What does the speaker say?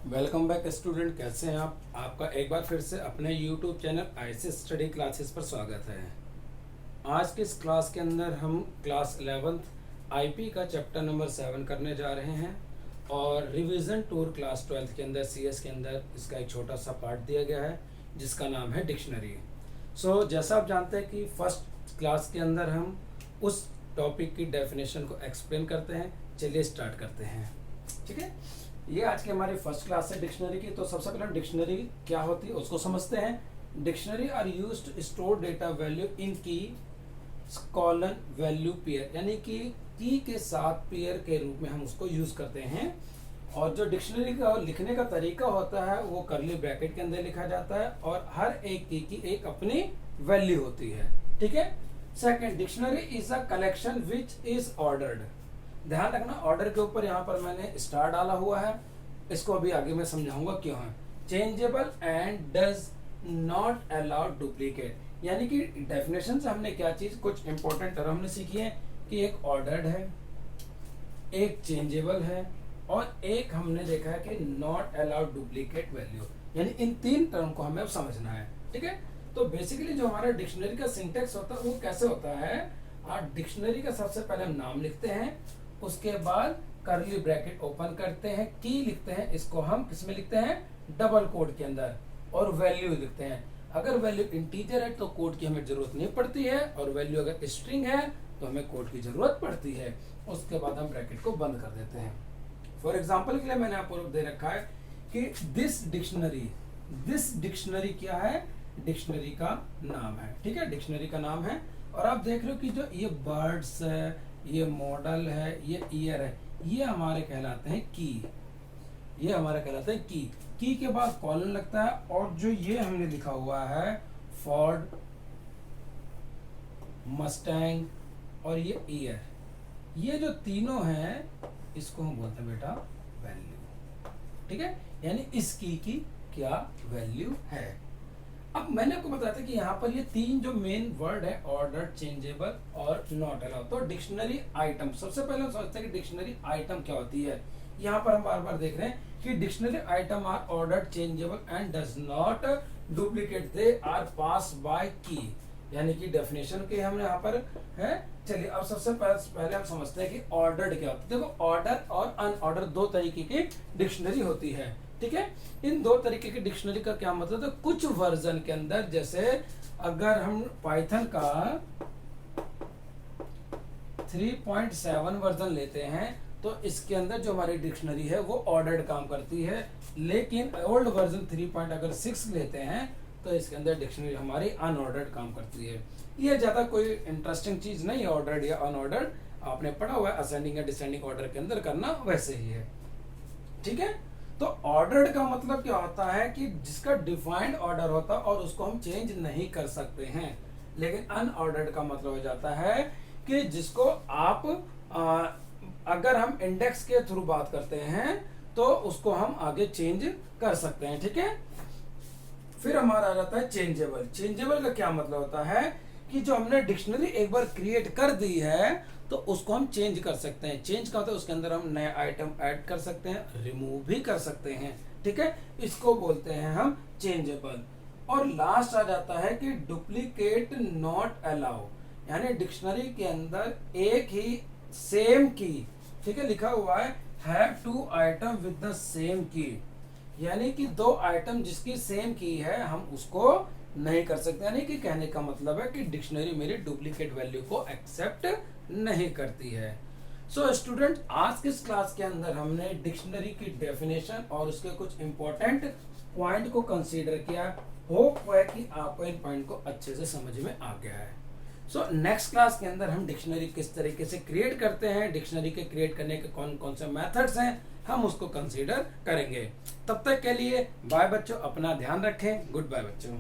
Welcome back student, कैसे हैं आप? आपका एक बार फिर से अपने YouTube channel ICS study classes पर स्वागत है। आज की इस क्लास के अंदर हम क्लास 11th आईपी का चैप्टर नंबर 7 करने जा रहे हैं और रिवीजन टूर क्लास 12th के अंदर सीएस के अंदर इसका एक छोटा सा पार्ट दिया गया है जिसका नाम है डिक्शनरी। जैसा आप जानते हैं कि फर्स्ट क्लास के अंदर हम उस टॉपिक की डेफिनेशन को एक्सप्लेन करते हैं। चलिए स्टार्ट करते हैं। ठीक है, ये आज की हमारी फर्स्ट क्लास है डिक्शनरी की। तो सबसे पहले डिक्शनरी क्या होती है उसको समझते हैं। Dictionary are used to store data value in key colon value pair, यानी कि की के साथ पेयर के रूप में हम उसको यूज करते हैं। और जो डिक्शनरी का लिखने का तरीका होता है वो करली ब्रैकेट के अंदर लिखा जाता है और हर एक की एक अपनी वैल्यू होती है। ठीक है। Second, dictionary is a collection which is ordered. ध्यान रखना, ऑर्डर के ऊपर यहाँ पर मैंने स्टार डाला हुआ है, इसको अभी आगे मैं समझाऊंगा क्यों है। Changeable and does not allow duplicate, यानी कि डेफिनेशन से हमने क्या चीज कुछ इंपॉर्टेंट टर्म हमने सीखी है कि एक ऑर्डर्ड है, एक चेंजेबल है और एक हमने देखा है कि नॉट अलाउड डुप्लीकेट वैल्यू, यानी इन तीन टर्म को हमें अब समझना है। ठीक है। तो बेसिकली जो हमारा डिक्शनरी का सिंटेक्स होता है वो कैसे होता है। डिक्शनरी का सबसे पहले हम नाम लिखते हैं, उसके बाद करली ब्रैकेट ओपन करते हैं, की लिखते हैं, इसको हम किसमें लिखते हैं, डबल कोड के अंदर, और वैल्यू लिखते हैं। अगर वैल्यू इंटीजर है तो कोड की हमें जरूरत नहीं पड़ती है, और वैल्यू अगर स्ट्रिंग है तो हमें कोड की जरूरत पड़ती है। उसके बाद हम ब्रैकेट को बंद कर देते हैं। फॉर एग्जाम्पल के लिए मैंने आपको दे रखा है कि दिस डिक्शनरी क्या है, डिक्शनरी का नाम है। ठीक है, डिक्शनरी का नाम है। और आप देख रहे हो कि जो ये बर्ड्स है, ये मॉडल है, ये ईयर है, ये हमारे कहलाते हैं की। ये हमारे कहलाते हैं की के बाद कॉलन लगता है, और जो ये हमने लिखा हुआ है फोर्ड, मस्टैंग और ये ईयर, ये जो तीनों हैं इसको हम बोलते हैं बेटा वैल्यू। ठीक है, यानी इस की क्या वैल्यू है। अब मैंने आपको बताया था कि यहाँ पर ये तीन जो मेन वर्ड है, ऑर्डर, चेंजेबल और नॉट अलाउ। तो डिक्शनरी आइटम, सबसे पहले हम सोचते हैं कि डिक्शनरी आइटम क्या होती है। यहाँ पर हम बार बार देख रहे हैं कि dictionary item are order, changeable and does not duplicate, they are pass by key, यानी कि डेफिनेशन के हमने यहाँ पर है। चलिए अब सबसे पहले हम समझते हैं कि ऑर्डर्ड क्या होता है। देखो, ऑर्डर और अनऑर्डर दो तरीके की डिक्शनरी होती है। ठीक है, इन दो तरीके की डिक्शनरी का क्या मतलब है। कुछ वर्जन के अंदर, जैसे अगर हम पाइथन का 3.7 वर्जन लेते हैं तो इसके अंदर जो हमारी डिक्शनरी है वो ऑर्डर्ड काम करती है। लेकिन ओल्ड वर्जन 3.6 लेते हैं तो इसके अंदर डिक्शनरी हमारी अनऑर्डर्ड काम करती है। ये ज्यादा कोई इंटरेस्टिंग चीज नहीं है, ऑर्डर्ड या अनऑर्डर्ड आपने पढ़ा हुआ है, असेंडिंग या डिसेंडिंग ऑर्डर के अंदर करना वैसे ही है। ठीक है, तो ऑर्डर्ड का मतलब क्या होता है कि जिसका डिफाइंड ऑर्डर होता है और उसको हम चेंज नहीं कर सकते हैं। लेकिन अनऑर्डर्ड का मतलब हो जाता है कि जिसको आप अगर हम इंडेक्स के थ्रू बात करते हैं तो उसको हम आगे चेंज कर सकते हैं। ठीक है, फिर हमारा आ जाता है चेंजेबल। चेंजेबल का क्या मतलब होता है कि जो हमने डिक्शनरी एक बार क्रिएट कर दी है तो उसको हम चेंज कर सकते हैं। चेंज का होता है उसके अंदर हम नए आइटम ऐड कर सकते हैं, रिमूव भी कर सकते हैं। ठीक है, इसको बोलते हैं हम चेंजेबल। और लास्ट आ जाता है कि डुप्लीकेट नॉट अलाउ, यानी डिक्शनरी के अंदर एक ही सेम की, ठीक है, लिखा हुआ है have two item with the same key, यानी कि दो आइटम जिसकी सेम की है हम उसको नहीं कर सकते। यानी कि कहने का मतलब है कि डिक्शनरी मेरी डुप्लीकेट वैल्यू को एक्सेप्ट नहीं करती है। सो स्टूडेंट, आज की इस क्लास के अंदर हमने डिक्शनरी की डेफिनेशन और उसके कुछ इंपॉर्टेंट पॉइंट को कंसीडर किया। होप है कि आपको इन पॉइंट को अच्छे से समझ में आ गया है। सो नेक्स्ट क्लास के अंदर हम डिक्शनरी किस तरीके से क्रिएट करते हैं, डिक्शनरी के क्रिएट करने के कौन कौन से मेथड्स हैं, हम उसको कंसीडर करेंगे। तब तक के लिए बाय बच्चों, अपना ध्यान रखें। गुड बाय बच्चों।